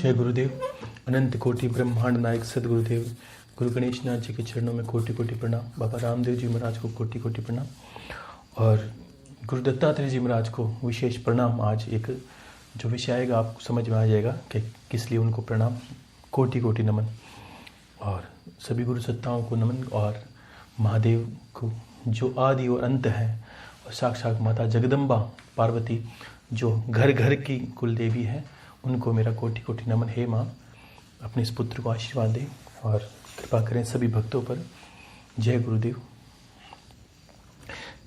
जय गुरुदेव। अनंत कोटि ब्रह्मांड नायक सदगुरुदेव गुरु गणेश नाथ जी के चरणों में कोटि कोटि प्रणाम। बाबा रामदेव जी महाराज को कोटि कोटि प्रणाम और गुरु दत्तात्रेय जी महाराज को विशेष प्रणाम। आज एक जो विषय आएगा आपको समझ में आ जाएगा कि किस लिए उनको प्रणाम। कोटि कोटि नमन और सभी गुरु सत्ताओं को नमन और महादेव को जो आदि और अंत है और साक्षात माता जगदम्बा पार्वती जो घर घर की कुल देवी है उनको मेरा कोटि कोटि नमन। हे माँ, अपने इस पुत्र को आशीर्वाद दें और कृपा करें सभी भक्तों पर। जय गुरुदेव।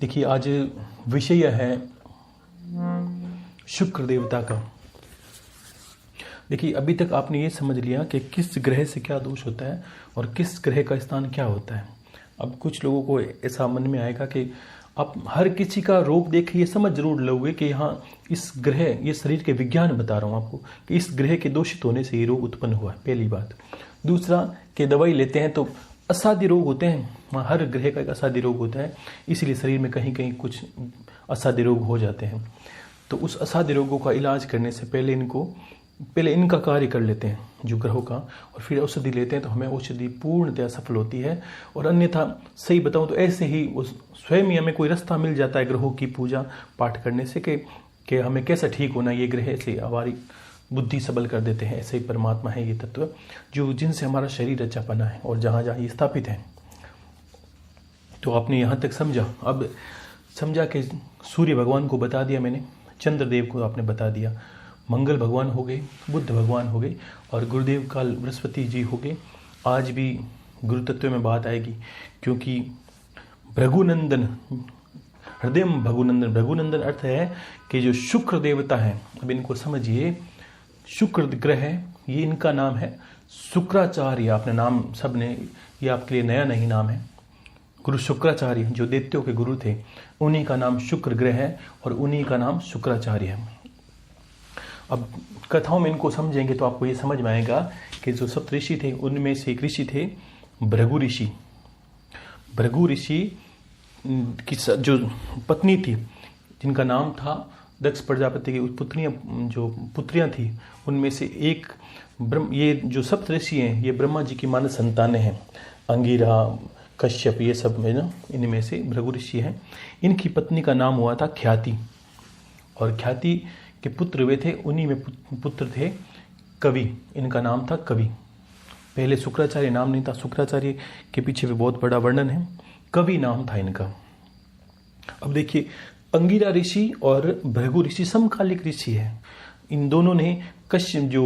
देखिए, आज विषय यह है शुक्र देवता का। देखिए, अभी तक आपने ये समझ लिया कि किस ग्रह से क्या दोष होता है और किस ग्रह का स्थान क्या होता है। अब कुछ लोगों को ऐसा मन में आएगा कि आप हर किसी का रोग देख ये समझ जरूर लोगे कि यहाँ इस ग्रह, ये शरीर के विज्ञान बता रहा हूँ आपको कि इस ग्रह के दूषित होने से ये रोग उत्पन्न हुआ है, पहली बात। दूसरा कि दवाई लेते हैं तो असाध्य रोग होते हैं। हर ग्रह का एक असाध्य रोग होता है, इसीलिए शरीर में कहीं कहीं कुछ असाध्य रोग हो जाते हैं। तो उस असाध्य रोगों का इलाज करने से पहले इनका कार्य कर लेते हैं जो ग्रहों का, और फिर औषधि लेते हैं तो हमें औषधि पूर्णतया सफल होती है। और अन्यथा सही बताऊं तो ऐसे ही उस स्वयं ही हमें कोई रास्ता मिल जाता है ग्रहों की पूजा पाठ करने से कि हमें कैसा ठीक होना, ये ग्रह से हमारी बुद्धि सबल कर देते हैं। ऐसे ही परमात्मा है ये तत्व जो जिनसे हमारा शरीर अच्छा बना है और जहाँ जहाँ ये स्थापित है। तो आपने यहाँ तक समझा। अब समझा कि सूर्य भगवान को बता दिया मैंने, चंद्रदेव को आपने बता दिया, मंगल भगवान हो गए, बुद्ध भगवान हो गए और गुरुदेव काल बृहस्पति जी हो गए। आज भी गुरु तत्व में बात आएगी क्योंकि भृगुनंदन, हृदय भृगुनंदन, भृगुनंदन अर्थ है कि जो शुक्र देवता है। अब इनको समझिए, शुक्र ग्रह है, ये इनका नाम है शुक्राचार्य। आपने नाम सब ने, ये आपके लिए नया नहीं नाम है। गुरु शुक्राचार्य जो दैत्यों के गुरु थे, उन्हीं का नाम शुक्र ग्रह है और उन्हीं का नाम शुक्राचार्य है। अब कथाओं में इनको समझेंगे तो आपको ये समझ में आएगा कि जो सप्त ऋषि थे उनमें से एक ऋषि थे भृगु ऋषि। भृगु ऋषि की जो पत्नी थी जिनका नाम था दक्ष प्रजापति की पुत्रियां थी, उनमें से एक ये जो सप्त ऋषि हैं ये ब्रह्मा जी की मानस संतानें हैं। अंगिरा, कश्यप, ये सब में ना, इनमें से भृगु ऋषि हैं। इनकी पत्नी का नाम हुआ था ख्याति और ख्याति के पुत्र वे थे। उन्हीं में पुत्र थे कवि, इनका नाम था कवि। पहले शुक्राचार्य नाम नहीं था, शुक्राचार्य के पीछे भी बहुत बड़ा वर्णन है। कवि नाम था इनका। अब देखिए, अंगिरा ऋषि और भृगु ऋषि समकालिक ऋषि है। इन दोनों ने कश्यप जो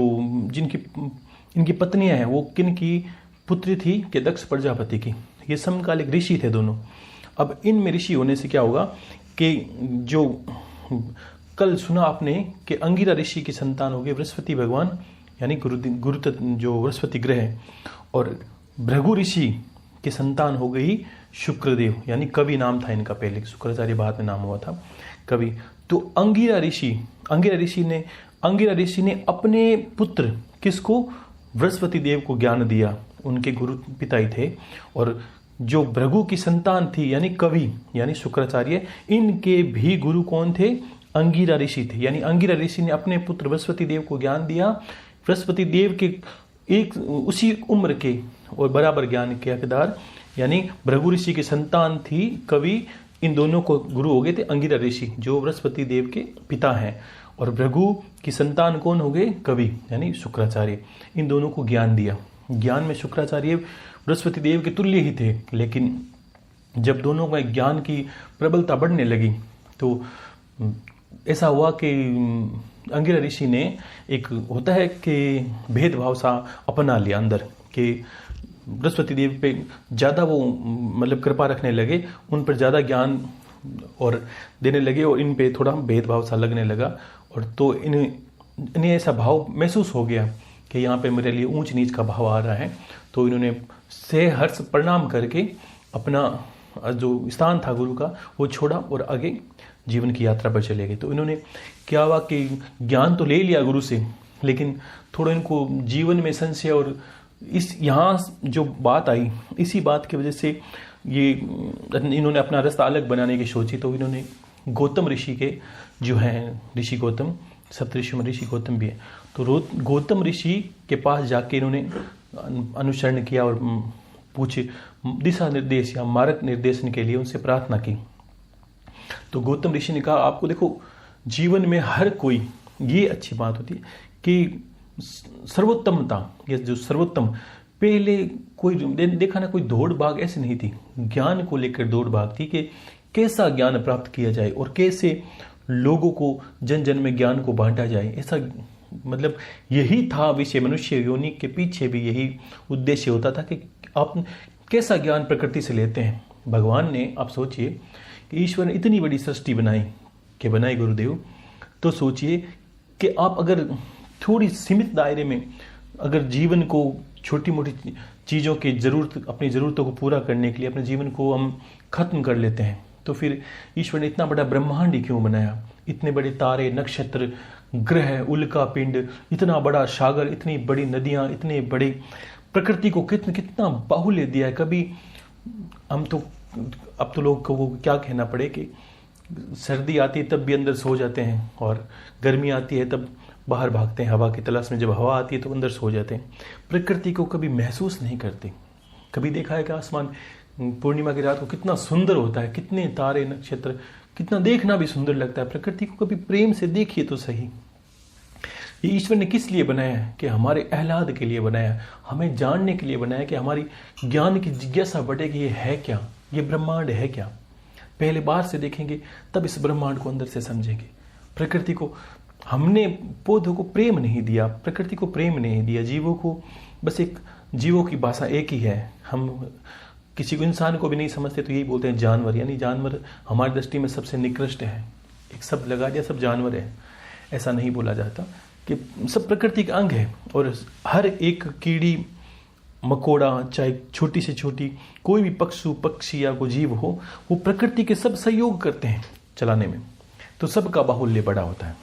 इनकी पत्नियां हैं वो किन की पुत्री थी कि दक्ष प्रजापति की। ये समकालिक ऋषि थे दोनों। अब इनमें ऋषि होने से क्या होगा कि जो कल सुना आपने कि अंगिरा ऋषि की संतान हो गए बृहस्पति भगवान, यानी गुरु जो बृहस्पति ग्रह है, और भृगु ऋषि की संतान हो गई शुक्रदेव, यानी कवि नाम था इनका। पहले शुक्राचार्य बाद में नाम हुआ था कवि। तो अंगिरा ऋषि ने अपने पुत्र किसको, बृहस्पति देव को ज्ञान दिया। उनके गुरु पिता ही थे। और जो भृगु की संतान थी यानी कवि यानी शुक्राचार्य, इनके भी गुरु कौन थे, अंगिरा ऋषि थे। यानी अंगिरा ऋषि ने अपने पुत्र बृहस्पति देव को ज्ञान दिया। बृहस्पति देव के एक उसी उम्र के और बराबर ज्ञान के हकदार यानी भृगु ऋषि की संतान थी कवि, इन दोनों को गुरु हो गए थे अंगिरा ऋषि जो बृहस्पति देव के पिता हैं। और भृगु की संतान कौन हो गए, कवि यानी शुक्राचार्य। इन दोनों को ज्ञान दिया। ज्ञान में शुक्राचार्य बृहस्पति देव के तुल्य ही थे, लेकिन जब दोनों में ज्ञान की प्रबलता बढ़ने लगी तो ऐसा हुआ कि अंगिरा ऋषि ने, एक होता है कि भेदभाव सा अपना लिया अंदर, कि बृहस्पति देव पे ज़्यादा वो मतलब कृपा रखने लगे, उन पर ज़्यादा ज्ञान और देने लगे और इन पे थोड़ा भेदभाव सा लगने लगा। और तो इन्हें ऐसा भाव महसूस हो गया कि यहाँ पे मेरे लिए ऊंच नीच का भाव आ रहा है। तो इन्होंने सहर्ष प्रणाम करके अपना जो स्थान था गुरु का वो छोड़ा और आगे जीवन की यात्रा पर चले गए। तो इन्होंने क्या हुआ कि ज्ञान तो ले लिया गुरु से, लेकिन थोड़ा इनको जीवन में संशय और यहाँ जो बात आई, इसी बात की वजह से ये इन्होंने अपना रास्ता अलग बनाने की सोची। तो इन्होंने गौतम ऋषि के जो हैं, ऋषि गौतम, सप्तऋषि में ऋषि गौतम भी है, तो गौतम ऋषि के पास जाके इन्होंने अनुसरण किया और पूछे दिशा निर्देश या मार्ग निर्देशन के लिए उनसे प्रार्थना की। तो गौतम ऋषि ने कहा आपको देखो जीवन में हर कोई, ये अच्छी बात होती है कि सर्वोत्तमता, ये जो सर्वोत्तम, पहले कोई देखा ना कोई दौड़ भाग ऐसी नहीं थी, ज्ञान को लेकर दौड़ भाग थी कि कैसा ज्ञान प्राप्त किया जाए और कैसे लोगों को जन जन में ज्ञान को बांटा जाए। ऐसा मतलब यही था विषय, मनुष्य योनि के पीछे भी यही उद्देश्य होता था कि आप कैसा ज्ञान प्रकृति से लेते हैं। भगवान ने, आप सोचिए कि ईश्वर ने इतनी बड़ी सृष्टि बनाई गुरुदेव, तो सोचिए कि आप अगर थोड़ी सीमित दायरे में अगर जीवन को छोटी मोटी चीज़ों की अपनी ज़रूरतों को पूरा करने के लिए अपने जीवन को हम खत्म कर लेते हैं, तो फिर ईश्वर ने इतना बड़ा ब्रह्मांड ही क्यों बनाया? इतने बड़े तारे, नक्षत्र, ग्रह, उल्का पिंड, इतना बड़ा सागर, इतनी बड़ी नदियाँ, इतने बड़े प्रकृति को कितना बाहुल्य दिया है। कभी हम तो अब तो लोग को क्या कहना पड़े कि सर्दी आती है तब भी अंदर सो जाते हैं और गर्मी आती है तब बाहर भागते हैं हवा की तलाश में, जब हवा आती है तो अंदर सो जाते हैं। प्रकृति को कभी महसूस नहीं करते। कभी देखा है कि आसमान पूर्णिमा की रात को कितना सुंदर होता है, कितने तारे, नक्षत्र, कितना देखना भी सुंदर लगता है। प्रकृति को कभी प्रेम से देखिए तो सही। ये ईश्वर ने किस लिए बनाया है? कि हमारे आह्लाद के लिए बनाया है, हमें जानने के लिए बनाया है, कि हमारी ज्ञान की जिज्ञासा बढ़े कि ये है क्या, ये ब्रह्मांड है क्या। पहले बार से देखेंगे तब इस ब्रह्मांड को अंदर से समझेंगे। प्रकृति को हमने, पौधों को प्रेम नहीं दिया, प्रकृति को प्रेम नहीं दिया, जीवों को बस एक, जीवों की भाषा एक ही है। हम किसी को, इंसान को भी नहीं समझते तो यही बोलते हैं जानवर, यानी जानवर हमारी दृष्टि में सबसे निकृष्ट है। एक शब्द लगा दिया, सब जानवर है। ऐसा नहीं बोला जाता कि सब प्रकृति का अंग है और हर एक कीड़ी मकोड़ा, चाहे छोटी से छोटी कोई भी पशु पक्षी या कोई जीव हो, वो प्रकृति के सब सहयोग करते हैं चलाने में, तो सबका बाहुल्य बड़ा होता है।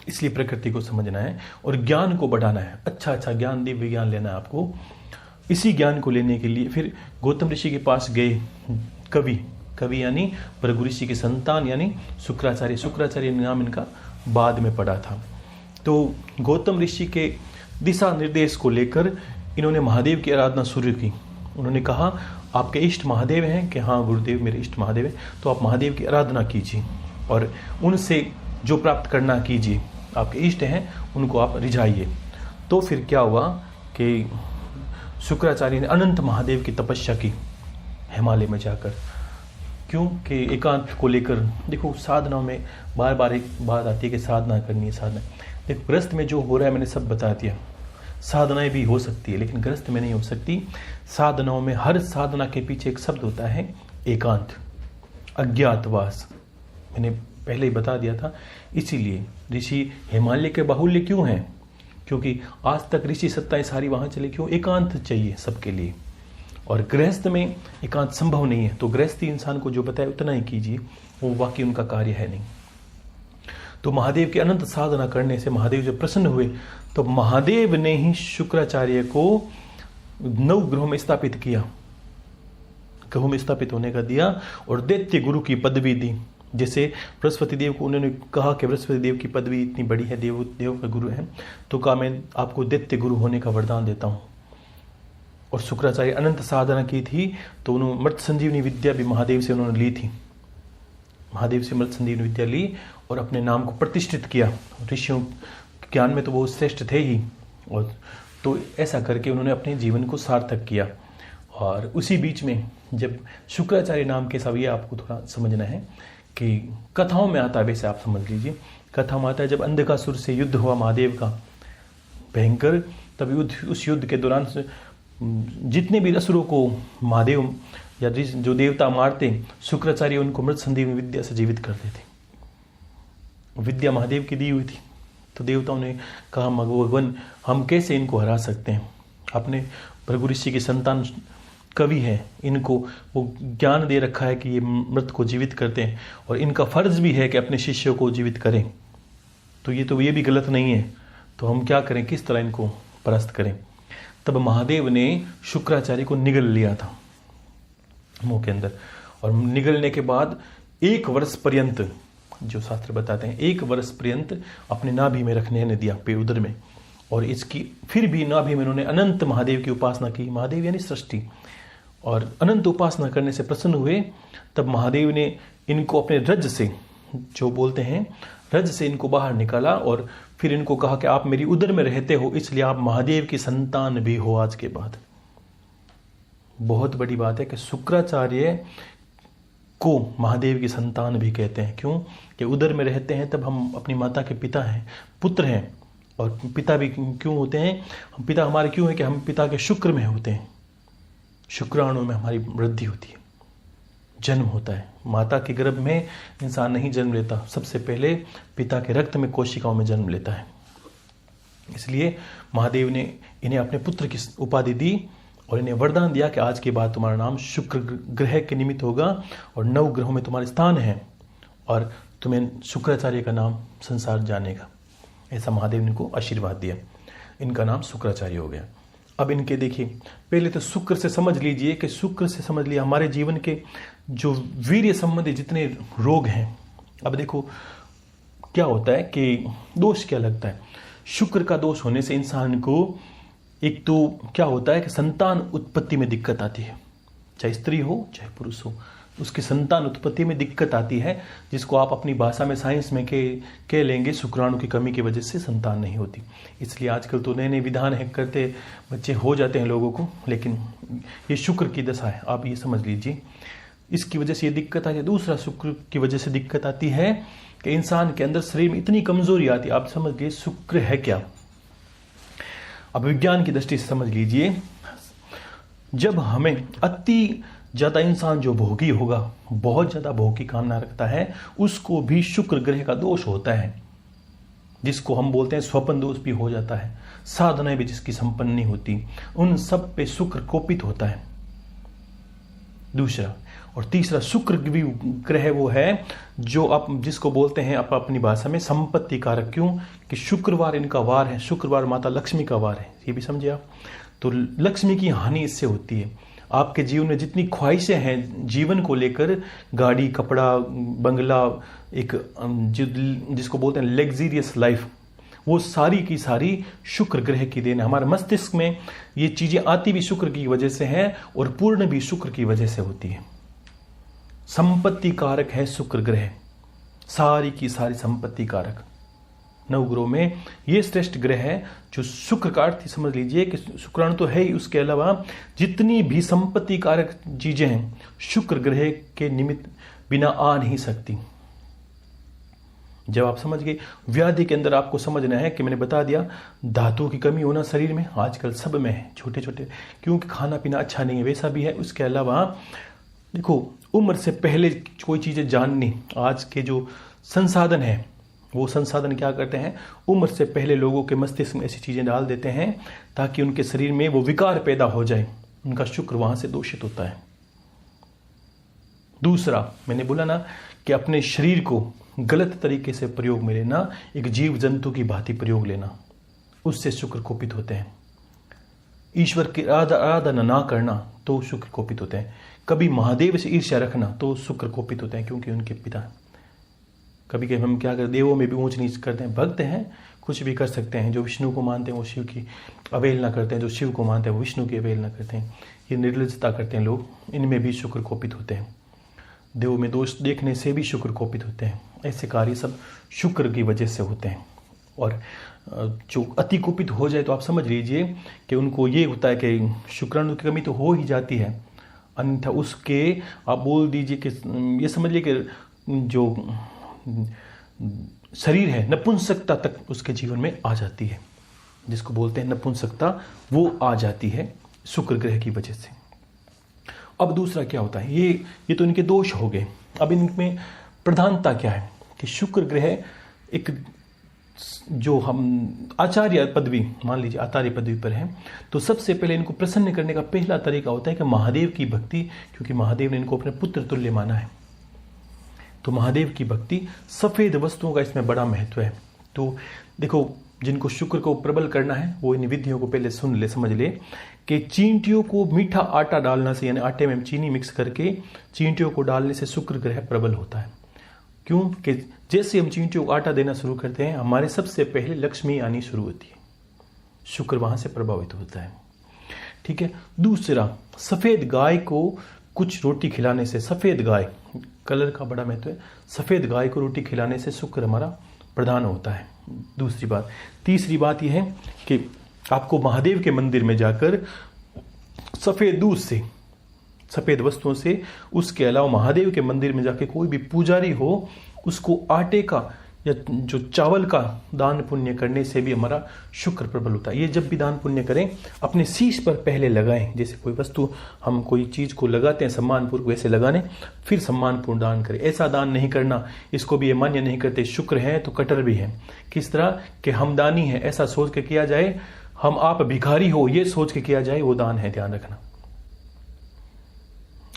इसलिए प्रकृति को समझना है और ज्ञान को बढ़ाना है। अच्छा ज्ञान, दिव्य ज्ञान लेना है आपको। इसी ज्ञान को लेने के लिए फिर गौतम ऋषि के पास गए कवि यानी भृगु ऋषि की संतान यानी शुक्राचार्य नाम इनका बाद में पड़ा था। तो गौतम ऋषि के दिशा निर्देश को लेकर इन्होंने महादेव की आराधना शुरू की। उन्होंने कहा आपके इष्ट महादेव हैं? कि हाँ गुरुदेव मेरे इष्ट महादेव हैं। तो आप महादेव की आराधना कीजिए और उनसे जो प्राप्त करना कीजिए, आपके इष्ट हैं उनको आप रिझाइए। तो फिर क्या हुआ कि शुक्राचार्य ने अनंत महादेव की तपस्या की हिमालय में जाकर। क्यों? कि एकांत को लेकर। देखो साधनाओं में बार बार एक बात आती है कि साधना करनी है, साधना। देखो गृहस्थ में जो हो रहा है मैंने सब बता दिया। साधनाएं भी हो सकती है लेकिन गृहस्थ में नहीं हो सकती। साधनाओं में हर साधना के पीछे एक शब्द होता है एकांत, अज्ञातवास। मैंने पहले ही बता दिया था। इसीलिए ऋषि हिमालय के बाहुल्य क्यों हैं? क्योंकि आज तक ऋषि सत्ताएं सारी वहां चले। क्यों? एकांत चाहिए सबके लिए। और गृहस्थ में एकांत संभव नहीं है। तो गृहस्थी इंसान को जो बताए उतना ही कीजिए, वो वाकई उनका कार्य है नहीं। तो महादेव की अनंत साधना करने से महादेव जब प्रसन्न हुए तो महादेव ने ही शुक्राचार्य को 9 ग्रहों में स्थापित किया, ग्रहों में स्थापित होने का दिया और दैत्य गुरु की पदवी दी। जैसे बृहस्पति देव को उन्होंने कहा कि बृहस्पति देव की पदवी इतनी बड़ी है, देव का गुरु है, तो कहा मैं आपको दैत्य गुरु होने का वरदान देता हूं। और शुक्राचार्य अनंत साधना की थी तो उन्होंने मृत संजीवनी विद्या भी महादेव से उन्होंने ली थी। महादेव से मृत संजीवनी विद्या ली और अपने नाम को प्रतिष्ठित किया। ऋषियों ज्ञान में तो वो श्रेष्ठ थे ही, और तो ऐसा करके उन्होंने अपने जीवन को सार्थक किया। और उसी बीच में जब शुक्राचार्य नाम के सब, ये आपको थोड़ा समझना है कि कथाओं में आता है, वैसे आप समझ लीजिए कथा में आता है जब अंधकासुर से युद्ध हुआ महादेव का भयंकर, तब उस युद्ध के दौरान जितने भी असुरों को महादेव या जो देवता मारते, शुक्राचार्य उनको मृत संजीवनी विद्या से जीवित करते थे। विद्या महादेव की दी हुई थी। तो देवताओं ने कहा भगवान हम कैसे इनको हरा सकते हैं? अपने भृगु ऋषि की संतान कवि है, इनको वो ज्ञान दे रखा है कि ये मृत को जीवित करते हैं और इनका फर्ज भी है कि अपने शिष्यों को जीवित करें। तो ये भी गलत नहीं है। तो हम क्या करें, किस तरह इनको परास्त करें? तब महादेव ने शुक्राचार्य को निगल लिया था मुंह के अंदर, और निगलने के बाद 1 वर्ष पर्यंत जो शास्त्र बताते हैं, 1 वर्ष पर्यंत अपने नाभि में रखने ने दिया, पे उदर में, और इसकी फिर भी नाभि में उन्होंने अनंत महादेव की उपासना की। महादेव यानी सृष्टि, और अनंत उपासना करने से प्रसन्न हुए। तब महादेव ने इनको अपने रज से, जो बोलते हैं रज से, इनको बाहर निकाला और फिर इनको कहा कि आप मेरी उदर में रहते हो, इसलिए आप महादेव की संतान भी हो आज के बाद। बहुत बड़ी बात है कि शुक्राचार्य को महादेव की संतान भी कहते हैं। क्यों? कि उदर में रहते हैं, तब हम अपनी माता के पिता हैं, पुत्र हैं। और पिता भी क्यों होते हैं? हम पिता हमारे क्यों है कि हम पिता के शुक्र में होते हैं, शुक्राणु में हमारी वृद्धि होती है, जन्म होता है। माता के गर्भ में इंसान नहीं जन्म लेता, सबसे पहले पिता के रक्त में, कोशिकाओं में जन्म लेता है। इसलिए महादेव ने इन्हें अपने पुत्र की उपाधि दी और इन्हें वरदान दिया कि आज के बाद तुम्हारा नाम शुक्र ग्रह के निमित्त होगा और 9 ग्रहों में तुम्हारे स्थान है और तुम्हें शुक्राचार्य का नाम संसार जानेगा। ऐसा महादेव ने इनको आशीर्वाद दिया, इनका नाम शुक्राचार्य हो गया। अब इनके देखिए, पहले तो शुक्र से समझ लीजिए कि शुक्र से समझ लिया हमारे जीवन के जो वीर्य संबंधी जितने रोग हैं। अब देखो क्या होता है कि दोष क्या लगता है। शुक्र का दोष होने से इंसान को एक तो क्या होता है कि संतान उत्पत्ति में दिक्कत आती है, चाहे स्त्री हो चाहे पुरुष हो, उसकी संतान उत्पत्ति में दिक्कत आती है, जिसको आप अपनी भाषा में, साइंस में कह लेंगे शुक्राणु की कमी की वजह से संतान नहीं होती। इसलिए आजकल तो नए नए विधान है, करते बच्चे हो जाते हैं लोगों को, लेकिन ये शुक्र की दशा है, आप ये समझ लीजिए। इसकी वजह से ये दिक्कत आती है। दूसरा, शुक्र की वजह से दिक्कत आती है कि इंसान के अंदर शरीर में इतनी कमजोरी आती है। आप समझ लीजिए शुक्र है क्या। अब विज्ञान की दृष्टि से समझ लीजिए, जब हमें अति ज्यादा इंसान जो भोगी होगा, बहुत ज्यादा भोग की कामना रखता है, उसको भी शुक्र ग्रह का दोष होता है, जिसको हम बोलते हैं स्वपन दोष भी हो जाता है। साधनाएं भी जिसकी संपन्न नहीं होती, उन सब पे शुक्र कोपित होता है। दूसरा और तीसरा, शुक्र भी ग्रह वो है जो आप जिसको बोलते हैं आप अपनी भाषा में संपत्ति कारक। क्यों? कि शुक्रवार इनका वार है, शुक्रवार माता लक्ष्मी का वार है, ये भी समझे आप। तो लक्ष्मी की हानि इससे होती है। आपके जीवन में जितनी ख्वाहिशें हैं जीवन को लेकर, गाड़ी, कपड़ा, बंगला, एक जिसको बोलते हैं लग्जरियस लाइफ, वो सारी की सारी शुक्र ग्रह की देन है। हमारे मस्तिष्क में ये चीजें आती भी शुक्र की वजह से हैं और पूर्ण भी शुक्र की वजह से होती है। संपत्ति कारक है शुक्र ग्रह, सारी की सारी संपत्ति कारक। 9 ग्रहों में ये श्रेष्ठ ग्रह है जो शुक्र का अर्थ ही समझ लीजिए कि शुक्राणु तो है ही, उसके अलावा जितनी भी संपत्ति कारक चीजें हैं शुक्र ग्रह के निमित्त बिना आ नहीं सकती। जब आप समझ गए, व्याधि के अंदर आपको समझना है कि मैंने बता दिया, धातुओं की कमी होना शरीर में आजकल सब में है, छोटे छोटे, क्योंकि खाना पीना अच्छा नहीं है, वैसा भी है। उसके अलावा देखो, उम्र से पहले कोई चीजें जाननी, आज के जो संसाधन है वो संसाधन क्या करते हैं, उम्र से पहले लोगों के मस्तिष्क में ऐसी चीजें डाल देते हैं ताकि उनके शरीर में वो विकार पैदा हो जाए, उनका शुक्र वहां से दूषित होता है। दूसरा, मैंने बोला ना कि अपने शरीर को गलत तरीके से प्रयोग में लेना, एक जीव जंतु की भांति प्रयोग लेना, उससे शुक्र कोपित होते हैं। ईश्वर की आराधना ना करना तो शुक्र कोपित होते हैं। कभी महादेव से ईर्ष्या रखना तो शुक्र कोपित होते हैं, क्योंकि उनके पिता हैं। कभी कभी हम क्या करते, देवों में भी ऊंच नीच करते हैं, भक्त हैं, कुछ भी कर सकते हैं। जो विष्णु को मानते हैं वो शिव की अवहेलना करते हैं, जो शिव को मानते हैं वो विष्णु की अवहेलना करते हैं। ये निर्लजता करते हैं लोग, इनमें भी शुक्र कोपित होते हैं। देवों में दोष देखने से भी शुक्र कोपित होते हैं। ऐसे कार्य सब शुक्र की वजह से होते हैं। और जो अति कुपित हो जाए तो आप समझ लीजिए कि उनको ये होता है कि शुक्राणु की कमी तो हो ही जाती है, अन्यथा उसके आप बोल दीजिए कि ये समझ लीजिए कि जो शरीर है नपुंसकता तक उसके जीवन में आ जाती है, जिसको बोलते हैं नपुंसकता, वो आ जाती है शुक्र ग्रह की वजह से। अब दूसरा क्या होता है, ये तो इनके दोष हो गए। अब इनमें प्रधानता क्या है कि शुक्र ग्रह एक, जो हम आचार्य पदवी, मान लीजिए आचार्य पदवी पर है, तो सबसे पहले इनको प्रसन्न करने का पहला तरीका होता है कि महादेव की भक्ति, क्योंकि महादेव ने इनको अपने पुत्र तुल्य माना है। तो महादेव की भक्ति, सफेद वस्तुओं का इसमें बड़ा महत्व है। तो देखो, जिनको शुक्र को प्रबल करना है वो इन विधियों को पहले सुन ले, समझ ले कि चींटियों को मीठा आटा डालना से, यानी आटे में चीनी मिक्स करके चींटियों को डालने से शुक्र ग्रह प्रबल होता है। क्यों कि जैसे हम चींटियों को आटा देना शुरू करते हैं, हमारे सबसे पहले लक्ष्मी आनी शुरू होती है, शुक्र वहां से प्रभावित होता है। ठीक है। दूसरा, सफेद गाय को कुछ रोटी खिलाने से, सफेद गाय कलर का बड़ा महत्व है, सफेद गाय को रोटी खिलाने से शुक्र हमारा प्रधान होता है। दूसरी बात। तीसरी बात यह है कि आपको महादेव के मंदिर में जाकर सफेद दूध से, सफेद वस्तुओं से, उसके अलावा महादेव के मंदिर में जाके कोई भी पुजारी हो, उसको आटे का या जो चावल का दान पुण्य करने से भी हमारा शुक्र प्रबल होता है। ये जब भी दान पुण्य करें अपने शीश पर पहले लगाएं। जैसे कोई वस्तु हम कोई चीज को लगाते हैं सम्मानपूर्वक, वैसे लगाने, फिर सम्मानपूर्ण दान करें। ऐसा दान नहीं करना, इसको भी ये मान्य नहीं करते, शुक्र है तो कटर भी है। किस तरह कि हम दानी है ऐसा सोच के किया जाए, हम आप भिखारी हो ये सोच के किया जाए, वो दान है। ध्यान रखना,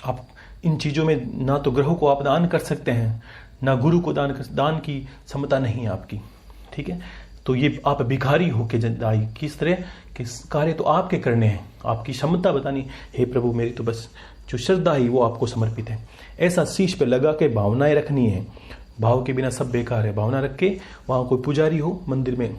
आप इन चीजों में ना तो ग्रहों को आप दान कर सकते हैं, ना गुरु को दान की क्षमता नहीं है आपकी। ठीक है। तो ये आप भिखारी हो के दाई, किस तरह के कार्य तो आपके करने हैं, आपकी क्षमता बतानी, हे प्रभु मेरी तो बस जो श्रद्धा ही वो आपको समर्पित है। ऐसा शीश पे लगा के भावनाएं रखनी है। भाव के बिना सब बेकार है। भावना रख के वहां कोई पुजारी हो, मंदिर में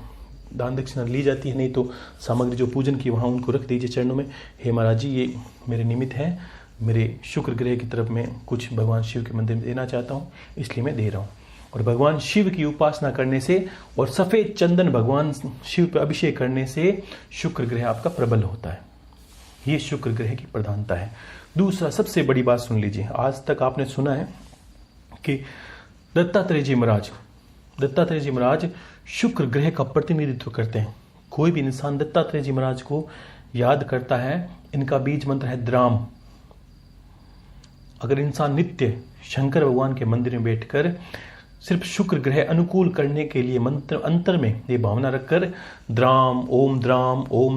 दान दक्षिणा ली जाती है, नहीं तो सामग्री जो पूजन की वहां उनको रख दीजिए चरणों में। हे महाराज जी, ये मेरे निमित्त है, मेरे शुक्र ग्रह की तरफ मैं कुछ भगवान शिव के मंदिर में देना चाहता हूँ, इसलिए मैं दे रहा हूँ। और भगवान शिव की उपासना करने से और सफेद चंदन भगवान शिव पर अभिषेक करने से शुक्र ग्रह आपका प्रबल होता है। ये शुक्र ग्रह की प्रधानता है। दूसरा, सबसे बड़ी बात सुन लीजिए। आज तक आपने सुना है कि दत्तात्रेय जी महाराज शुक्र ग्रह का प्रतिनिधित्व करते हैं। कोई भी इंसान दत्तात्रेय जी महाराज को याद करता है, इनका बीज मंत्र है द्राम। अगर इंसान नित्य शंकर भगवान के मंदिर में बैठकर सिर्फ शुक्र ग्रह अनुकूल करने के लिए मंत्र अंतर में ये भावना रखकर द्राम, ओम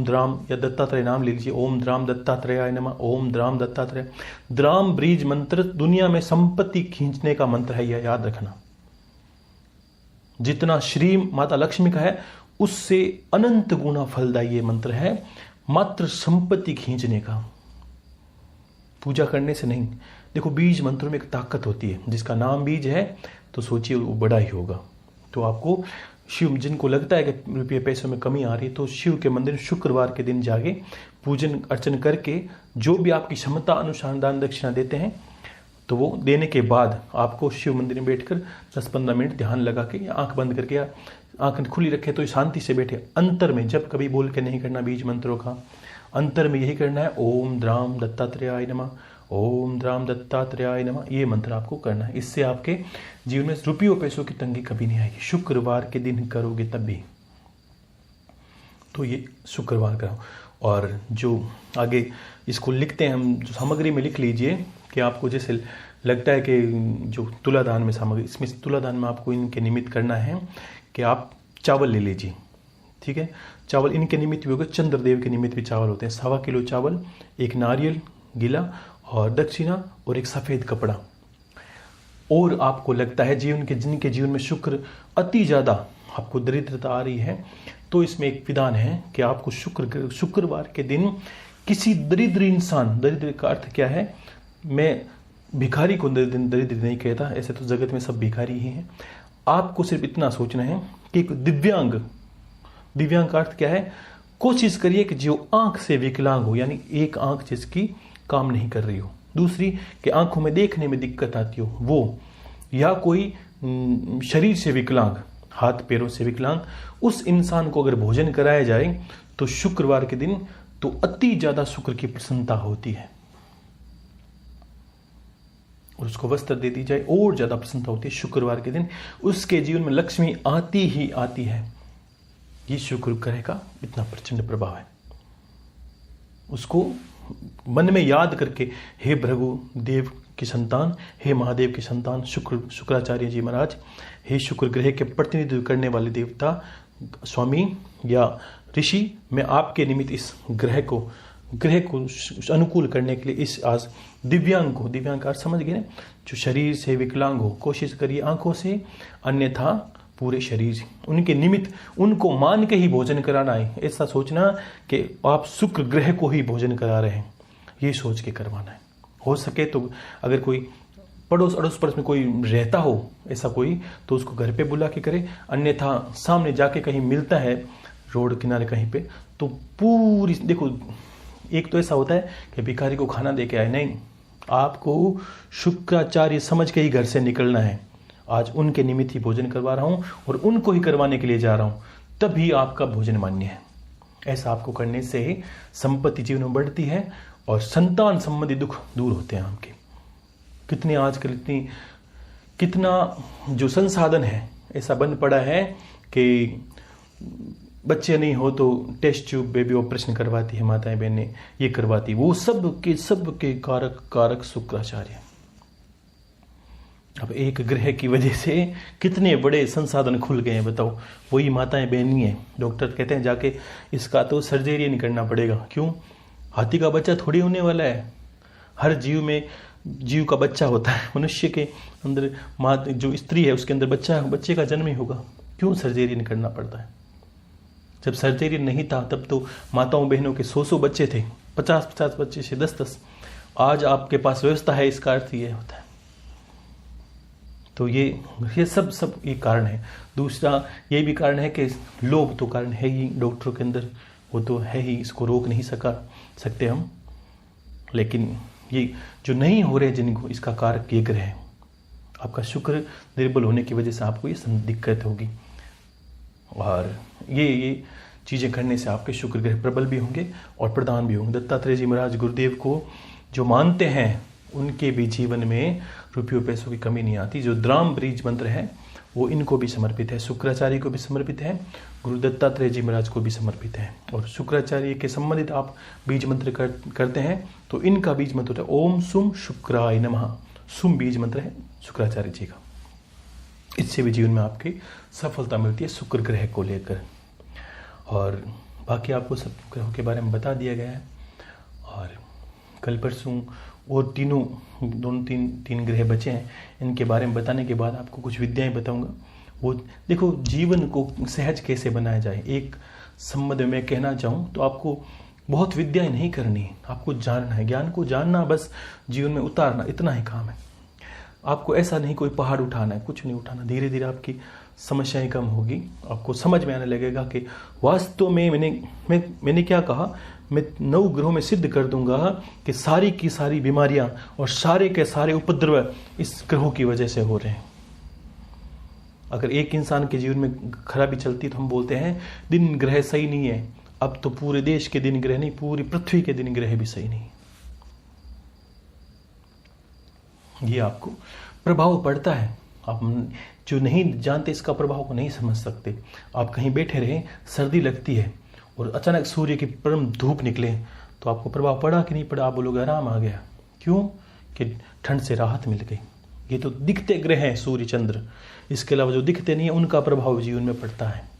द्राम, या दत्तात्रेय नाम ले लीजिए, ओम द्राम दत्तात्रेयाय नमः, ओम द्राम दत्तात्रेय। द्राम बीज मंत्र दुनिया में संपत्ति खींचने का मंत्र है, यह याद रखना। जितना श्री माता लक्ष्मी का है उससे अनंत गुना फलदायी ये मंत्र है, मात्र संपत्ति खींचने का, पूजा करने से नहीं। देखो, बीज मंत्रों में एक ताकत होती है, जिसका नाम बीज है तो सोचिए वो बड़ा ही होगा। तो आपको शिव, जिनको लगता है कि रुपये पैसों में कमी आ रही है, तो शिव के मंदिर शुक्रवार के दिन जाके पूजन अर्चन करके जो भी आपकी क्षमता अनुसार दान दक्षिणा देते हैं, तो वो देने के बाद आपको शिव मंदिर में बैठकर 10-15 मिनट ध्यान लगा के, या आंख बंद करके, या आंख खुली रखे तो शांति से बैठे। अंतर में जब कभी बोल के नहीं करना बीज मंत्रों का, अंतर में यही करना है, ओम द्राम दत्तात्रेयाय नमः, ओम द्राम दत्तात्रेयाय नमः, ये मंत्र आपको करना है। इससे आपके जीवन में रुपयों पैसों की तंगी कभी नहीं आएगी। शुक्रवार के दिन करोगे तब भी, तो ये शुक्रवार का। और जो आगे इसको लिखते हैं हम, जो सामग्री में लिख लीजिए कि आपको जैसे लगता है कि जो तुलादान में सामग्री, इसमें तुलादान में आपको इनके निमित्त करना है कि आप चावल ले लीजिए। ठीक है। चावल इनके निमित्त भी होगा, चंद्रदेव के निमित्त भी चावल होते हैं। 1.25 किलो चावल, एक नारियल गीला और दक्षिणा, और एक सफेद कपड़ा। और आपको लगता है जिनके जीवन में शुक्र अति ज्यादा आपको दरिद्रता आ रही है, तो इसमें एक विधान है कि आपको शुक्रवार के दिन किसी दरिद्र इंसान, दरिद्र का अर्थ क्या है, मैं भिखारी को दरिद्र नहीं कहता, ऐसे तो जगत में सब भिखारी ही हैं। आपको सिर्फ इतना सोचना है कि एक दिव्यांग का अर्थ क्या है, कोशिश करिए कि जो आंख से विकलांग हो, यानी एक आंख जिसकी काम नहीं कर रही हो, दूसरी कि आंखों में देखने में दिक्कत आती हो वो, या कोई शरीर से विकलांग, हाथ पैरों से विकलांग, उस इंसान को अगर भोजन कराया जाए तो शुक्रवार के दिन तो अति ज्यादा शुक्र की प्रसन्नता होती है, और उसको वस्त्र दे दी जाए और ज्यादा प्रसन्नता होती है। शुक्रवार के दिन उसके जीवन में लक्ष्मी आती ही आती है। ये शुक्र ग्रह का इतना प्रचंड प्रभाव है। उसको मन में याद करके, हे भृगु देव की संतान, हे महादेव की संतान शुक्राचार्य जी महाराज, हे शुक्र ग्रह के प्रतिनिधित्व करने वाले देवता स्वामी या ऋषि, मैं आपके निमित्त इस ग्रह को अनुकूल करने के लिए इस आज दिव्यांग का समझ गए ना, जो शरीर से विकलांग हो, कोशिश करिए आंखों से, अन्यथा पूरे शरीर, उनके निमित्त उनको मान के ही भोजन कराना है। ऐसा सोचना कि आप शुक्र ग्रह को ही भोजन करा रहे हैं, ये सोच के करवाना है। हो सके तो अगर कोई पड़ोस अड़ोस पड़ोस में कोई रहता हो ऐसा कोई, तो उसको घर पे बुला के करे, अन्यथा सामने जाके कहीं मिलता है रोड किनारे कहीं पे, तो पूरी देखो, एक तो ऐसा होता है कि भिखारी को खाना दे के आए, नहीं, आपको शुक्राचार्य समझ के ही घर से निकलना है। आज उनके निमित्त ही भोजन करवा रहा हूँ और उनको ही करवाने के लिए जा रहा हूँ, तभी आपका भोजन मान्य है। ऐसा आपको करने से संपत्ति जीवन में बढ़ती है और संतान संबंधी दुख दूर होते हैं आपके। कितने आजकल कितना जो संसाधन है ऐसा बन पड़ा है कि बच्चे नहीं हो तो टेस्ट ट्यूब बेबी ऑपरेशन करवाती है माताएं बहनें, ये करवाती, वो सब के कारक शुक्राचार्य। अब एक ग्रह की वजह से कितने बड़े संसाधन खुल गए हैं, बताओ। वही माताएं बहनी है, डॉक्टर कहते हैं जाके इसका तो सर्जरी नहीं करना पड़ेगा। क्यों? हाथी का बच्चा थोड़ी होने वाला है। हर जीव का बच्चा होता है। मनुष्य के अंदर माँ जो स्त्री है उसके अंदर बच्चे का जन्म ही होगा। क्यों सर्जरी नहीं करना पड़ता है? जब सर्जरी नहीं था तब तो माताओं बहनों के 100 बच्चे थे, 50 बच्चे से 10। आज आपके पास व्यवस्था है, इसका अर्थ ये होता है। तो ये सब ये कारण है। दूसरा ये भी कारण है कि लोभ तो कारण है ही डॉक्टरों के अंदर, वो तो है ही, इसको रोक नहीं सकते हम। लेकिन ये जो नहीं हो रहे जिनको, इसका कारक ये ग्रह है। आपका शुक्र निर्बल होने की वजह से आपको ये दिक्कत होगी, और ये चीज़ें करने से आपके शुक्र ग्रह प्रबल भी होंगे और प्रधान भी होंगे। दत्तात्रेय जी महाराज गुरुदेव को जो मानते हैं उनके भी जीवन में रुपयों पैसों की कमी नहीं आती। जो द्राम बीज मंत्र है वो इनको भी समर्पित है, शुक्राचार्य को भी समर्पित है, गुरु दत्तात्रेय जी महाराज को भी समर्पित है। और शुक्राचार्य के संबंधित आप बीज मंत्र करते हैं तो इनका बीज मंत्र होता है ओम सुम शुक्राय नमः। सुम बीज मंत्र है शुक्राचार्य जी का। इससे भी जीवन में आपकी सफलता मिलती है शुक्र ग्रह को लेकर। और बाकी आपको सब ग्रहों के बारे में बता दिया गया है। और कल परसों और तीन ग्रह बचे हैं, इनके बारे में बताने के बाद आपको कुछ विद्याएं बताऊंगा। वो देखो, जीवन को सहज कैसे बनाया जाए, एक संबंध में मैं कहना चाहूँ तो आपको बहुत विद्याएं नहीं करनी है, आपको जानना है। ज्ञान को जानना, बस जीवन में उतारना, इतना ही काम है। आपको ऐसा नहीं कोई पहाड़ उठाना है, कुछ नहीं उठाना। धीरे धीरे आपकी समस्याएं कम होगी, आपको समझ में आने लगेगा कि वास्तव में मैंने क्या कहा। मैं 9 ग्रहों में सिद्ध कर दूंगा कि सारी की सारी बीमारियां और सारे के सारे उपद्रव इस ग्रहों की वजह से हो रहे हैं। अगर एक इंसान के जीवन में खराबी चलती तो हम बोलते हैं दिन ग्रह सही नहीं है। अब तो पूरे देश के दिन ग्रह नहीं, पूरी पृथ्वी के दिन ग्रह भी सही नहीं। ये आपको प्रभाव पड़ता है, आप जो नहीं जानते इसका प्रभाव को नहीं समझ सकते। आप कहीं बैठे रहे, सर्दी लगती है और अचानक सूर्य की परम धूप निकले तो आपको प्रभाव पड़ा कि नहीं पड़ा? आप बोलोगे आराम आ गया। क्यों? कि ठंड से राहत मिल गई। ये तो दिखते ग्रह हैं सूर्य चंद्र, इसके अलावा जो दिखते नहीं है उनका प्रभाव जीवन में पड़ता है।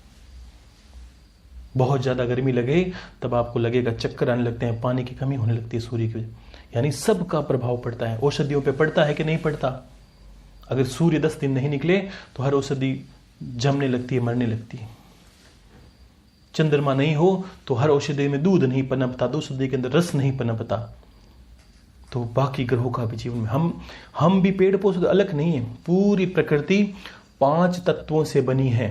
बहुत ज्यादा गर्मी लगे तब आपको लगेगा चक्कर आने लगते हैं, पानी की कमी होने लगती है सूर्य की, यानी सबका प्रभाव पड़ता है। औषधियों पे पड़ता है कि नहीं पड़ता? अगर सूर्य 10 दिन नहीं निकले तो हर औषधि जमने लगती है, मरने लगती है। चंद्रमा नहीं हो तो हर औषधि में दूध नहीं पनपता, औषधि के अंदर रस नहीं पनपता। तो बाकी ग्रहों का भी जीवन में हम भी पेड़ पौधे अलग नहीं है। पूरी प्रकृति 5 तत्वों से बनी है।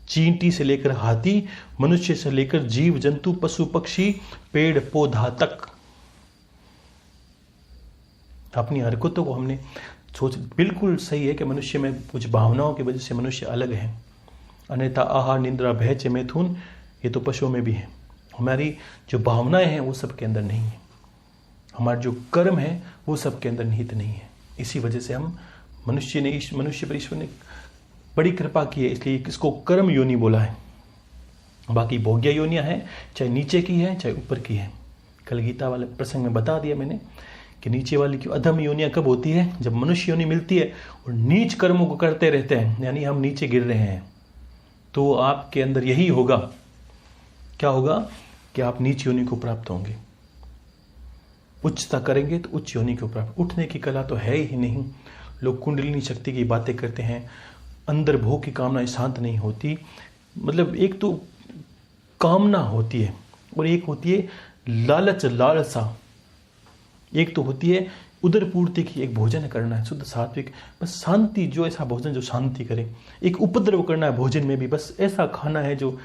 चींटी से लेकर हाथी, मनुष्य से लेकर जीव जंतु, पशु पक्षी, पेड़ पौधा तक। अपनी हरकतों को हमने सोच, बिल्कुल सही है कि मनुष्य में कुछ भावनाओं की वजह से मनुष्य अलग है, अन्यथा आहार निद्रा भय च मैथुन ये तो पशुओं में भी है। हमारी जो भावनाएं हैं वो सबके अंदर नहीं है, हमारा जो कर्म है वो सबके अंदर निहित नहीं है। इसी वजह से हम मनुष्य पर ईश्वर ने बड़ी कृपा की है, इसलिए इसको कर्म योनि बोला है। बाकी भोग्य योनियां हैं, चाहे नीचे की है चाहे ऊपर की है। कल गीता वाले प्रसंग में बता दिया मैंने कि नीचे वाली की अधम योनियां कब होती है? जब मनुष्य योनि मिलती है और नीच कर्मों को करते रहते हैं, यानी हम नीचे गिर रहे हैं। तो आपके अंदर यही होगा, क्या होगा कि आप नीच योनि को प्राप्त होंगे। उच्चता करेंगे तो उच्च योनि को प्राप्त। उठने की कला तो है ही नहीं। लोग कुंडलिनी शक्ति की बातें करते हैं, अंदर भोग की कामना शांत नहीं होती। मतलब एक तो कामना होती है और एक होती है लालच, लालसा। एक तो होती है उदर पूर्ति की एक भोजन करना है, शुद्ध सात्विक, बस शांति, जो ऐसा भोजन जो शांति करे। एक उपद्रव करना है भोजन में भी, बस ऐसा खाना है जो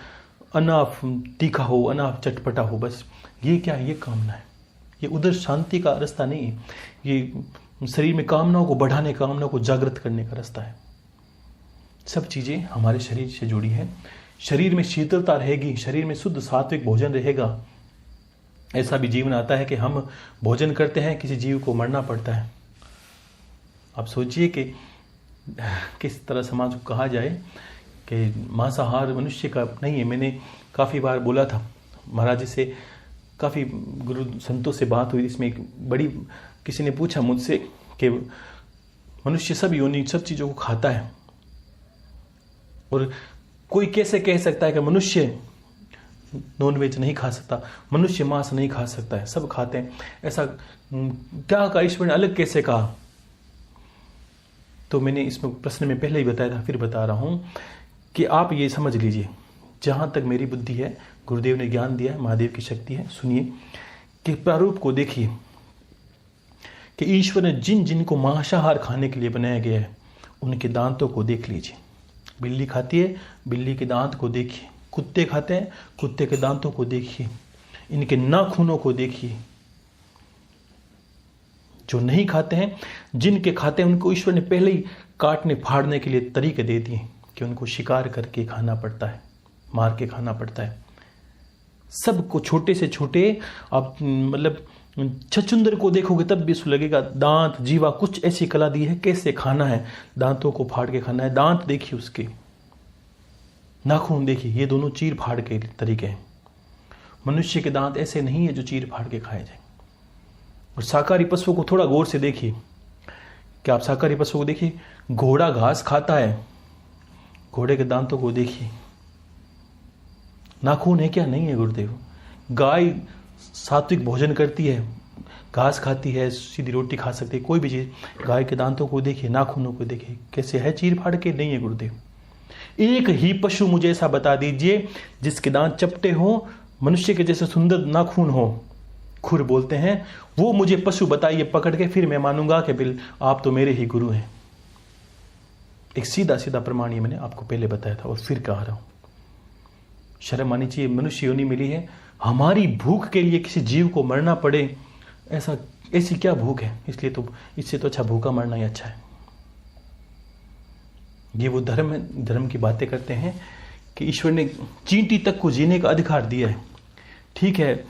अनाप तीखा हो, अनाप चटपटा हो, बस ये क्या है, ये कामना है। ये उधर शांति का रास्ता नहीं है, ये शरीर में कामनाओं को बढ़ाने, कामनाओं को जागृत करने का रास्ता है। सब चीज़ें हमारे शरीर से जुड़ी हैं। शरीर में शीतलता रहेगी, शरीर में शुद्ध सात्विक भोजन रहेगा। ऐसा भी जीवन आता है कि हम भोजन करते हैं, किसी जीव को मरना पड़ता है। आप सोचिए कि किस तरह समाज को कहा जाए कि मांसाहार मनुष्य का नहीं है। मैंने काफ़ी बार बोला था महाराज जी से, काफ़ी गुरु संतों से बात हुई, इसमें एक बड़ी, किसी ने पूछा मुझसे कि मनुष्य सब योनि, सब चीज़ों को खाता है, और कोई कैसे कह सकता है कि मनुष्य नॉनवेज नहीं खा सकता, मनुष्य मांस नहीं खा सकता है, सब खाते हैं, ऐसा क्या कहा ईश्वर ने, अलग कैसे कहा? तो मैंने इसमें प्रश्न में पहले ही बताया था, फिर बता रहा हूं कि आप ये समझ लीजिए, जहां तक मेरी बुद्धि है, गुरुदेव ने ज्ञान दिया है, महादेव की शक्ति है। सुनिए कि प्रारूप को देखिए कि ईश्वर ने जिन जिन को मांसाहार खाने के लिए बनाया गया है, उनके दांतों को देख लीजिए। बिल्ली खाती है, बिल्ली के दांत को देखिए। कुत्ते खाते हैं, कुत्ते के दांतों को देखिए। इनके नाखूनों को देखिए। जो नहीं खाते हैं, जिनके खाते हैं, उनको ईश्वर ने पहले ही काटने फाड़ने के लिए तरीके दे दिए कि उनको शिकार करके खाना पड़ता है, मार के खाना पड़ता है। सबको छोटे से छोटे, आप मतलब छछुंदर को देखोगे तब भी उसको लगेगा दांत, जीवा, कुछ ऐसी कला दी है कैसे खाना है, दांतों को फाड़ के खाना है। दांत देखिए उसके, नाखून देखिए, ये दोनों चीर फाड़ के तरीके हैं। मनुष्य के दांत ऐसे नहीं है जो चीर फाड़ के खाए जाए। और शाकाहारी पशुओं को थोड़ा गौर से देखिए, क्या आप शाकाहारी पशुओं को देखिए, घोड़ा घास खाता है, घोड़े के दांतों को देखिए, नाखून है क्या? नहीं है गुरुदेव। गाय सात्विक भोजन करती है, घास खाती है, सीधी रोटी खा सकती है, कोई भी चीज, गाय के दांतों को देखिए, नाखूनों को देखिए, कैसे है चीर फाड़ के? नहीं है गुरुदेव। एक ही पशु मुझे ऐसा बता दीजिए जिसके दांत चपटे हो, मनुष्य के जैसे सुंदर नाखून हो, खुर बोलते हैं, वो मुझे पशु बताइए पकड़ के, फिर मैं मानूंगा कि बिल आप तो मेरे ही गुरु हैं। एक सीधा सीधा प्रमाण ये मैंने आपको पहले बताया था और फिर कह रहा हूं। शर्म आनी चाहिए, मनुष्य योनि मिली है, हमारी भूख के लिए किसी जीव को मरना पड़े, ऐसी क्या भूख है? इसलिए तो इससे तो अच्छा भूखा मरना ही अच्छा है। ये वो धर्म है, धर्म की बातें करते हैं कि ईश्वर ने चींटी तक को जीने का अधिकार दिया है। ठीक है,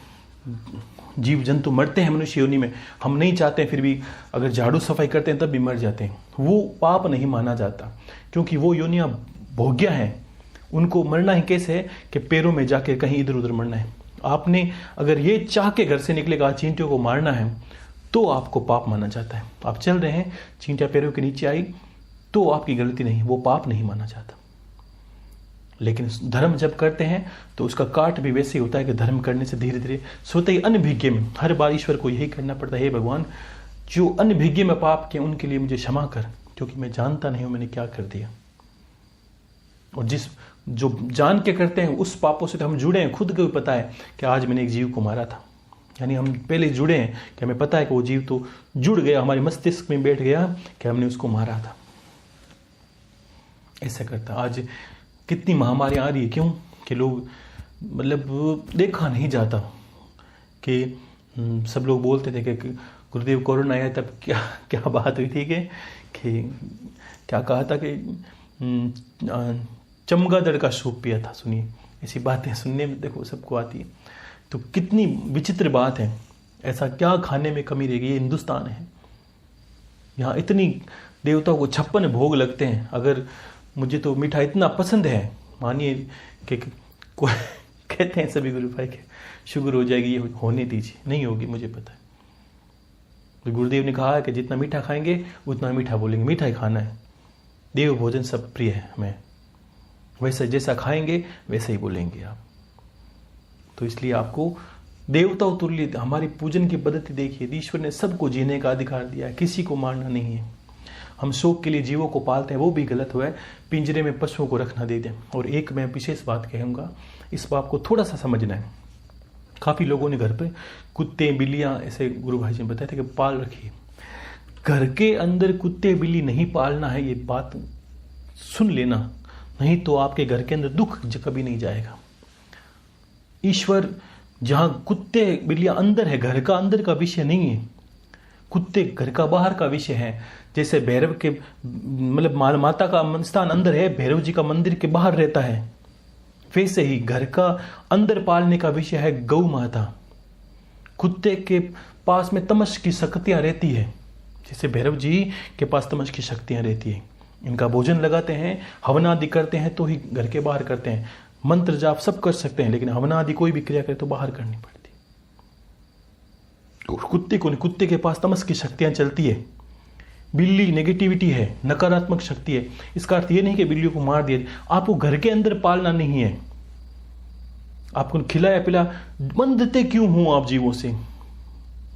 जीव जंतु मरते हैं मनुष्य योनि में, हम नहीं चाहते हैं, फिर भी अगर झाड़ू सफाई करते हैं तब भी मर जाते हैं। वो पाप नहीं माना जाता, क्योंकि वो योनियां भोग्या हैं। उनको मरना ही कैसे है कि पैरों में जाके कहीं इधर उधर मरना है। आपने अगर ये चाह के घर से निकलेगा चींटियों को मारना है, तो आपको पाप माना जाता है। आप चल रहे हैं, चींटियां पैरों के नीचे आई, तो आपकी गलती नहीं, वो पाप नहीं माना जाता। लेकिन धर्म जब करते हैं तो उसका काट भी वैसे ही होता है कि धर्म करने से धीरे धीरे स्वतः ही अनभिज्ञ में, हर बार ईश्वर को यही करना पड़ता है, हे भगवान, जो अनभिज्ञ में पाप किए उनके लिए मुझे क्षमा कर, क्योंकि मैं जानता नहीं हूं मैंने क्या कर दिया। और जो जान के करते हैं उस पापों से तो हम जुड़े हैं, खुद को भी पता है कि आज मैंने एक जीव को मारा था, यानी हम पहले जुड़े हैं कि हमें पता है कि वो जीव तो जुड़ गया, हमारे मस्तिष्क में बैठ गया कि हमने उसको मारा था। ऐसा करता। आज कितनी महामारी आ रही है, क्यों? कि लोग मतलब देखा नहीं जाता कि सब लोग बोलते थे कि गुरुदेव कोरोना आया तब क्या क्या बात हुई थी कि क्या कहा था कि चमगादड़ का सूप पिया था। सुनिए, ऐसी बातें सुनने में देखो सबको आती है, तो कितनी विचित्र बात है। ऐसा क्या खाने में कमी रहेगी? ये हिंदुस्तान है, यहाँ इतनी देवताओं को 56 भोग लगते हैं। अगर मुझे तो मीठा इतना पसंद है, मानिए कि कहते हैं सभी गुरु भाई के शुगर हो जाएगी, ये होने दीजिए, नहीं होगी, मुझे पता है। तो गुरुदेव ने कहा है कि जितना मीठा खाएंगे उतना मीठा बोलेंगे, मीठा ही खाना है। देव भोजन सब प्रिय है हमें, वैसे जैसा खाएंगे वैसे ही बोलेंगे आप। तो इसलिए आपको देवताओं तुल्य हमारी पूजन की पद्धति देखिए। ईश्वर ने सबको जीने का अधिकार दिया है, किसी को मारना नहीं है। हम शौक के लिए जीवों को पालते हैं, वो भी गलत हुआ है। पिंजरे में पशुओं को रखना दे दें। और एक मैं विशेष बात कहूँगा, इस बात को थोड़ा सा समझना है। काफ़ी लोगों ने घर पे कुत्ते बिल्लियाँ ऐसे गुरु भाई जी ने बताया था कि पाल रखी, घर के अंदर कुत्ते बिल्ली नहीं पालना है, ये बात सुन लेना, नहीं तो आपके घर के अंदर दुख कभी नहीं जाएगा। ईश्वर जहां कुत्ते बिल्लियां अंदर है, घर का अंदर का विषय नहीं है, कुत्ते घर का बाहर का विषय है। जैसे भैरव के मतलब माता का स्थान अंदर है, भैरव जी का मंदिर के बाहर रहता है, वैसे ही घर का अंदर पालने का विषय है गौ माता। कुत्ते के पास में तमस की शक्तियां रहती है, जैसे भैरव जी के पास तमस की शक्तियां रहती है। इनका भोजन लगाते हैं, हवन आदि करते हैं तो ही घर के बाहर करते हैं। मंत्र जाप सब कर सकते हैं, लेकिन हवन आदि कोई भी क्रिया करे तो बाहर करनी पड़ती है। और कुत्ते को नहीं, कुत्ते के पास तमस की शक्तियां चलती है। बिल्ली नेगेटिविटी है, नकारात्मक शक्ति है। इसका अर्थ ये नहीं कि बिल्लियों को मार दिया, आपको घर के अंदर पालना नहीं है। आपको खिलाया पिला, बंधते क्यों हूं आप जीवों से?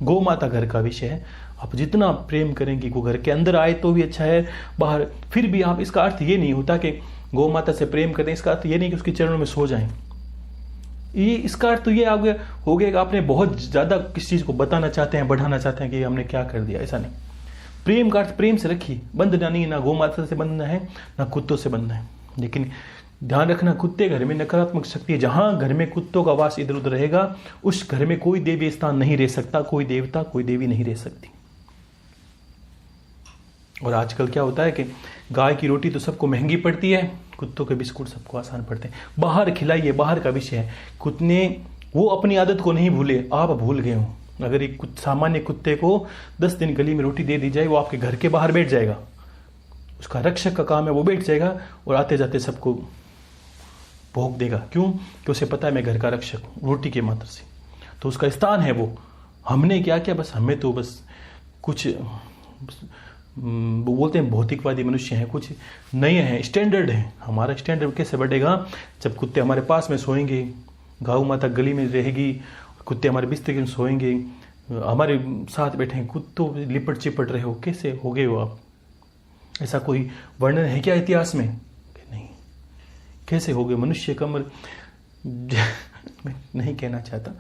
गौ माता घर का विषय है। आप जितना प्रेम करेंगे वो घर के अंदर आए तो भी अच्छा है, बाहर फिर भी आप, इसका अर्थ ये नहीं होता कि गौ माता से प्रेम करें, इसका अर्थ ये नहीं कि उसके चरणों में सो जाएं। ये इसका अर्थ तो ये हो गया कि आपने बहुत ज्यादा किस चीज को बताना चाहते हैं, बढ़ाना चाहते हैं कि हमने क्या कर दिया। ऐसा नहीं, प्रेम का अर्थ प्रेम से रखिए, बंधना नहीं, ना गौ माता से बंधना है ना कुत्तों से बंधना है। लेकिन ध्यान रखना, कुत्ते घर में नकारात्मक शक्ति है। जहां घर में कुत्तों का वास इधर उधर रहेगा, उस घर में कोई देवी स्थान नहीं रह सकता, कोई देवता कोई देवी नहीं रह सकती। और आजकल क्या होता है कि गाय की रोटी तो सबको महंगी पड़ती है, कुत्तों के बिस्कुट सबको आसान पड़ते हैं। बाहर खिलाइए, बाहर का विषय है। कुत्ते वो अपनी आदत को नहीं भूले, आप भूल गए हो। अगर एक सामान्य कुत्ते को 10 दिन गली में रोटी दे दी जाए, वो आपके घर के बाहर बैठ जाएगा, उसका रक्षक का काम है, वो बैठ जाएगा और आते जाते सबको भोग देगा। क्यों? कि उसे पता है मैं घर का रक्षक हूं, रोटी के मात्र से, तो उसका स्थान है वो। हमने क्या किया, बस हमें तो बस कुछ वो बोलते हैं भौतिकवादी मनुष्य हैं, कुछ नए हैं, स्टैंडर्ड है। हमारा स्टैंडर्ड कैसे बढ़ेगा? जब कुत्ते हमारे पास में सोएंगे, गौ माता गली में रहेगी, कुत्ते हमारे बिस्तर में सोएंगे, हमारे साथ बैठे कुत्तों लिपट चिपट रहे हो, कैसे हो गए हो आप? ऐसा कोई वर्णन है क्या इतिहास में? नहीं। कैसे हो गए? मनुष्य कमर मैं नहीं कहना चाहता,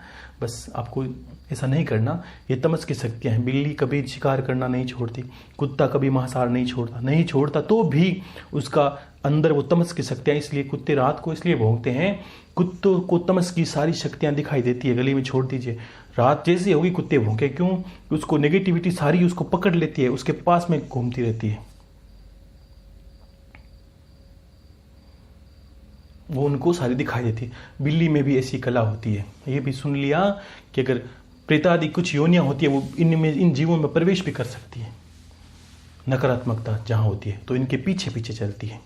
बस आपको ऐसा नहीं करना। ये तमस की शक्तियां हैं। बिल्ली कभी शिकार करना नहीं छोड़ती, कुत्ता कभी मांसाहार नहीं छोड़ता तो भी उसका अंदर वो तमस की शक्तियां, इसलिए कुत्ते रात को इसलिए भौंकते हैं। कुत्तों को तमस की सारी शक्तियां दिखाई देती है, गली में छोड़ दीजिए, रात जैसी होगी कुत्ते भौंके। क्यों? उसको नेगेटिविटी सारी उसको पकड़ लेती है, उसके पास में घूमती रहती है, वो उनको सारी दिखाई देती है। बिल्ली में भी ऐसी कला होती है। ये भी सुन लिया कि अगर प्रेतादि कुछ योनियां होती है, वो इन जीवों में प्रवेश भी कर सकती है। नकारात्मकता जहां होती है तो इनके पीछे पीछे चलती है।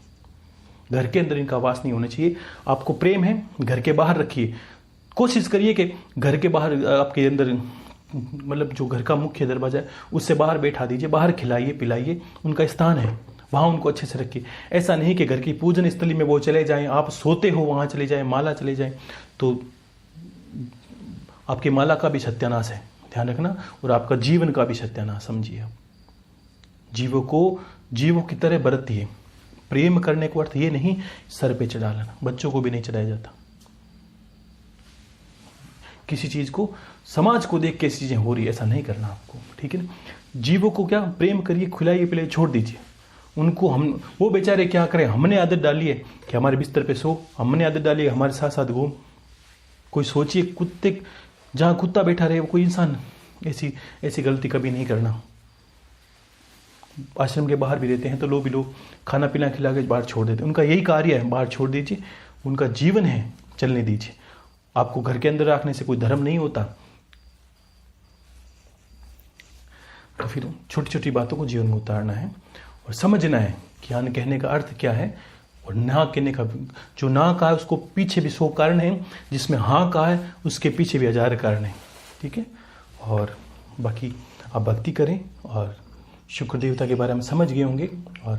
घर के अंदर इनका वास नहीं होना चाहिए। आपको प्रेम है, घर के बाहर रखिए। कोशिश करिए कि घर के बाहर आपके अंदर, मतलब जो घर का मुख्य दरवाजा है उससे बाहर बैठा दीजिए, बाहर खिलाइए पिलाइए, उनका स्थान है, वहां उनको अच्छे से रखिए। ऐसा नहीं कि घर की पूजन स्थली में वो चले जाएं, आप सोते हो वहां चले जाएं, माला चले जाएं, तो आपकी माला का भी सत्यानाश है, ध्यान रखना, और आपका जीवन का भी सत्यानाश। समझिए, आप जीवों को जीवों की तरह बरतिए। प्रेम करने को अर्थ ये नहीं सर पे चढ़ा लेना, बच्चों को भी नहीं चढ़ाया जाता। किसी चीज को, समाज को देख के ऐसी चीजें हो रही है, ऐसा नहीं करना आपको, ठीक है ना। जीवों को क्या प्रेम करिए, खिलाइए पिलाइए, छोड़ दीजिए उनको। हम वो बेचारे क्या करें, हमने आदत डाली है कि हमारे बिस्तर पे सो, हमने आदत डाली है हमारे साथ साथ घूम। कोई सोचिए, कुत्ते जहां कुत्ता बैठा रहे, वो कोई इंसान ऐसी गलती कभी नहीं करना। आश्रम के बाहर भी रहते हैं तो भी लोग खाना पीना खिला के बाहर छोड़ देते हैं, उनका यही कार्य है, बाहर छोड़ दीजिए, उनका जीवन है, चलने दीजिए। आपको घर के अंदर रखने से कोई धर्म नहीं होता। तो फिर छोटी छोटी बातों को जीवन में उतारना है और समझना है कि हाँ कहने का अर्थ क्या है, और ना कहने का, जो ना कहा है उसको पीछे भी 100 कारण है, जिसमें हाँ कहा है उसके पीछे भी 1000 कारण है, ठीक है। और बाकी आप भक्ति करें, और शुक्र देवता के बारे में समझ गए होंगे, और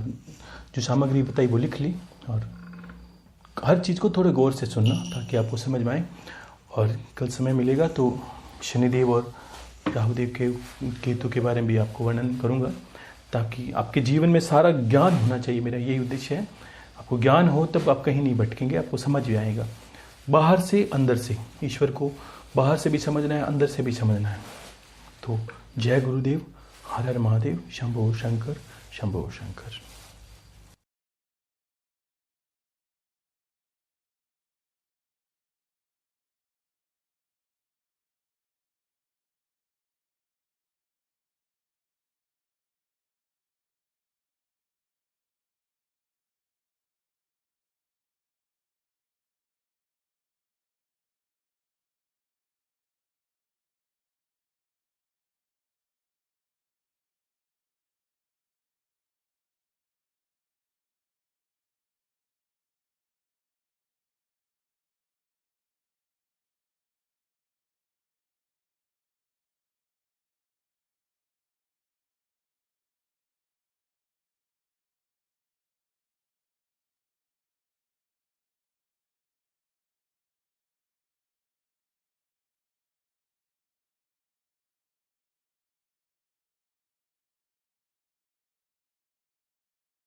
जो सामग्री बताई वो लिख ली, और हर चीज़ को थोड़े गौर से सुनना ताकि आपको समझ में आए। और कल समय मिलेगा तो शनिदेव और राहुदेव के केतु के बारे में भी आपको वर्णन करूंगा, ताकि आपके जीवन में सारा ज्ञान होना चाहिए। मेरा यही उद्देश्य है, आपको ज्ञान हो तब आप कहीं नहीं भटकेंगे, आपको समझ भी आएगा। बाहर से अंदर से, ईश्वर को बाहर से भी समझना है, अंदर से भी समझना है। तो जय गुरुदेव, हर हर महादेव, शंभो शंकर, शंभो शंकर।